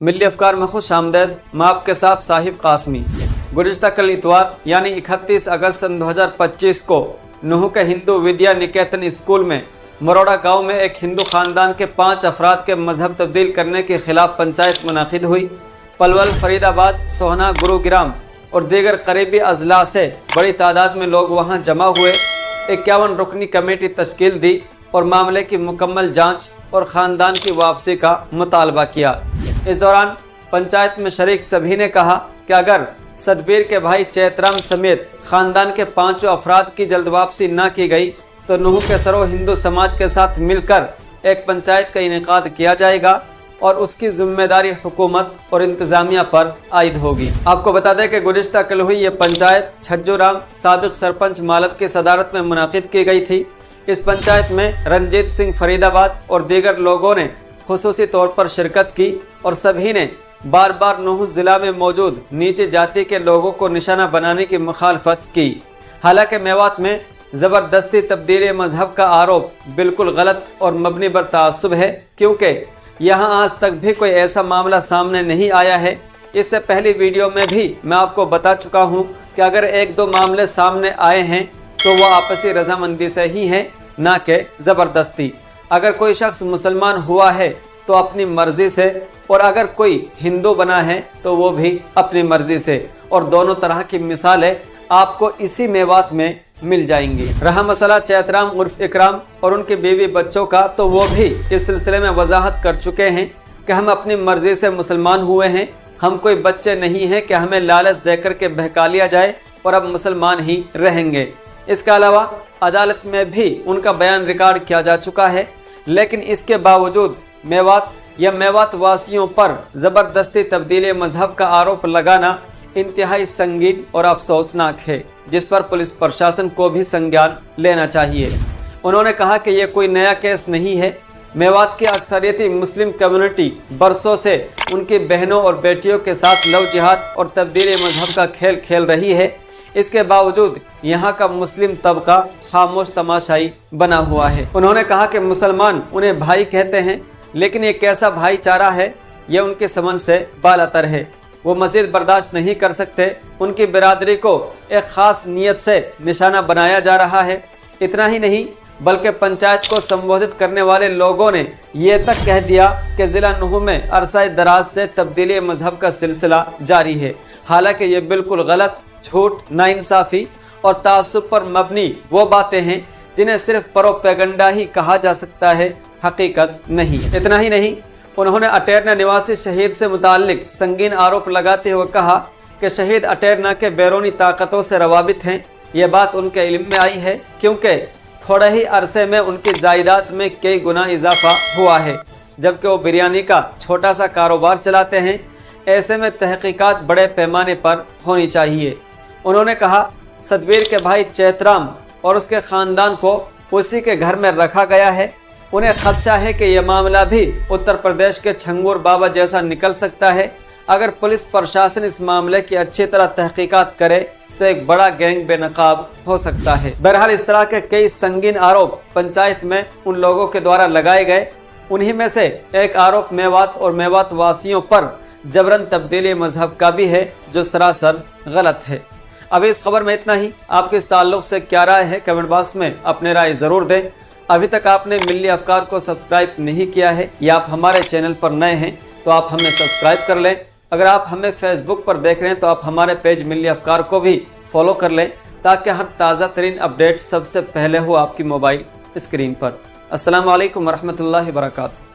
मिली अफकार में खुश आमदेद। मैं आपके साथ साहिब कासमी। गुज़िश्ता कल इतवार यानी 31 अगस्त सन 2025 को नूह के हिंदू विद्या निकेतन स्कूल में मरोड़ा गांव में एक हिंदू खानदान के 5 अफराद के मजहब तब्दील करने के खिलाफ पंचायत मुनाकिद हुई। पलवल, फरीदाबाद, सोहना, गुरुग्राम और दीगर करीबी अजला से बड़ी तादाद में लोग वहां जमा हुए। 51 रुकनी कमेटी तश्कील दी और मामले की मुकम्मल जांच और ख़ानदान की वापसी का मुतालबा किया। इस दौरान पंचायत में शरीक सभी ने कहा कि अगर सतबीर के भाई चैतराम समेत ख़ानदान के 5 अफराद की जल्द वापसी न की गई तो नूह के सरो हिंदू समाज के साथ मिलकर एक पंचायत का इनेकाद किया जाएगा और उसकी जिम्मेदारी हुकूमत और इंतज़ामिया पर आयद होगी। आपको बता दें कि गुज़िश्ता कल हुई ये पंचायत छज्जूराम साबिक सरपंच मालब की सदारत में मुनाकिद की गई थी। इस पंचायत में रंजीत सिंह फरीदाबाद और दीगर लोगों ने खुसूसी तौर पर शिरकत की और सभी ने बार बार नूह ज़िला में मौजूद नीचे जाति के लोगों को निशाना बनाने की मुखालफत की। हालांकि मेवात में ज़बरदस्ती तब्दीली मजहब का आरोप बिल्कुल गलत और मबनी बर तआस्सुब है, क्योंकि यहाँ आज तक भी कोई ऐसा मामला सामने नहीं आया है। इससे पहली वीडियो में भी मैं आपको बता चुका हूँ कि अगर 1-2 मामले सामने आए हैं तो वो आपसी रजामंदी से ही हैं, ना कि ज़बरदस्ती। अगर कोई शख्स मुसलमान हुआ है तो अपनी मर्ज़ी से, और अगर कोई हिंदू बना है तो वो भी अपनी मर्ज़ी से, और दोनों तरह की मिसालें आपको इसी मेवात में मिल जाएंगी। रहा मसला चैतराम उर्फ इकराम और उनकी बीवी बच्चों का, तो वो भी इस सिलसिले में वजाहत कर चुके हैं कि हम अपनी मर्ज़ी से मुसलमान हुए हैं, हम कोई बच्चे नहीं हैं कि हमें लालच देकर के बहका लिया जाए और अब मुसलमान ही रहेंगे। इसके अलावा अदालत में भी उनका बयान रिकॉर्ड किया जा चुका है, लेकिन इसके बावजूद मेवात या मेवात वासियों पर ज़बरदस्ती तब्दीली मजहब का आरोप लगाना इंतहाई संगीन और अफसोसनाक है, जिस पर पुलिस प्रशासन को भी संज्ञान लेना चाहिए। उन्होंने कहा कि यह कोई नया केस नहीं है। मेवात की अक्सरियती मुस्लिम कम्युनिटी बरसों से उनकी बहनों और बेटियों के साथ लव जिहाद और तब्दीली मजहब का खेल खेल रही है। इसके बावजूद यहाँ का मुस्लिम तबका खामोश तमाशाई बना हुआ है। उन्होंने कहा कि मुसलमान उन्हें भाई कहते हैं, लेकिन ये कैसा भाईचारा है, ये उनके समझ से बालातर है। वो मज़ीद बर्दाश्त नहीं कर सकते। उनकी बिरादरी को एक ख़ास नीयत से निशाना बनाया जा रहा है। इतना ही नहीं बल्कि पंचायत को संबोधित करने वाले लोगों ने ये तक कह दिया कि ज़िला नूह में अरसा दराज से तब्दीली मजहब का सिलसिला जारी है। हालांकि ये बिल्कुल गलत, झूठ, नाइंसाफ़ी और तासुब पर मबनी वो बातें हैं जिन्हें सिर्फ प्रोपेगेंडा ही कहा जा सकता है, हकीकत नहीं। इतना ही नहीं, उन्होंने अटेरना निवासी शहीद से मुताल्लिक संगीन आरोप लगाते हुए कहा कि शहीद अटेरना के बैरूनी ताकतों से रवाबित हैं। ये बात उनके इल्म में आई है, क्योंकि थोड़े ही अरसे में उनकी जायदाद में कई गुना इजाफा हुआ है, जबकि वो बिरयानी का छोटा सा कारोबार चलाते हैं। ऐसे में तहकीकात बड़े पैमाने पर होनी चाहिए। उन्होंने कहा सतबीर के भाई चैतराम और उसके ख़ानदान को उसी के घर में रखा गया है। उन्हें खदशा है कि यह मामला भी उत्तर प्रदेश के छंगूर बाबा जैसा निकल सकता है। अगर पुलिस प्रशासन इस मामले की अच्छी तरह तहकीकात करे तो एक बड़ा गैंग बेनकाब हो सकता है। बहरहाल इस तरह के कई संगीन आरोप पंचायत में उन लोगों के द्वारा लगाए गए। उन्हीं में से एक आरोप मेवात और मेवात वासियों पर जबरन तब्दीली मजहब का भी है, जो सरासर गलत है। अभी इस खबर में इतना ही। आपके इस ताल्लुक़ से क्या राय है, कमेंट बॉक्स में अपने राय ज़रूर दें। अभी तक आपने मिली अफकार को सब्सक्राइब नहीं किया है या आप हमारे चैनल पर नए हैं तो आप हमें सब्सक्राइब कर लें। अगर आप हमें फेसबुक पर देख रहे हैं तो आप हमारे पेज मिली अफकार को भी फॉलो कर लें, ताकि हर ताज़ा तरीन अपडेट सबसे पहले हो आपकी मोबाइल स्क्रीन पर। अस्सलाम वालेकुम वरहमतुल्लाहि वबरकातुहू।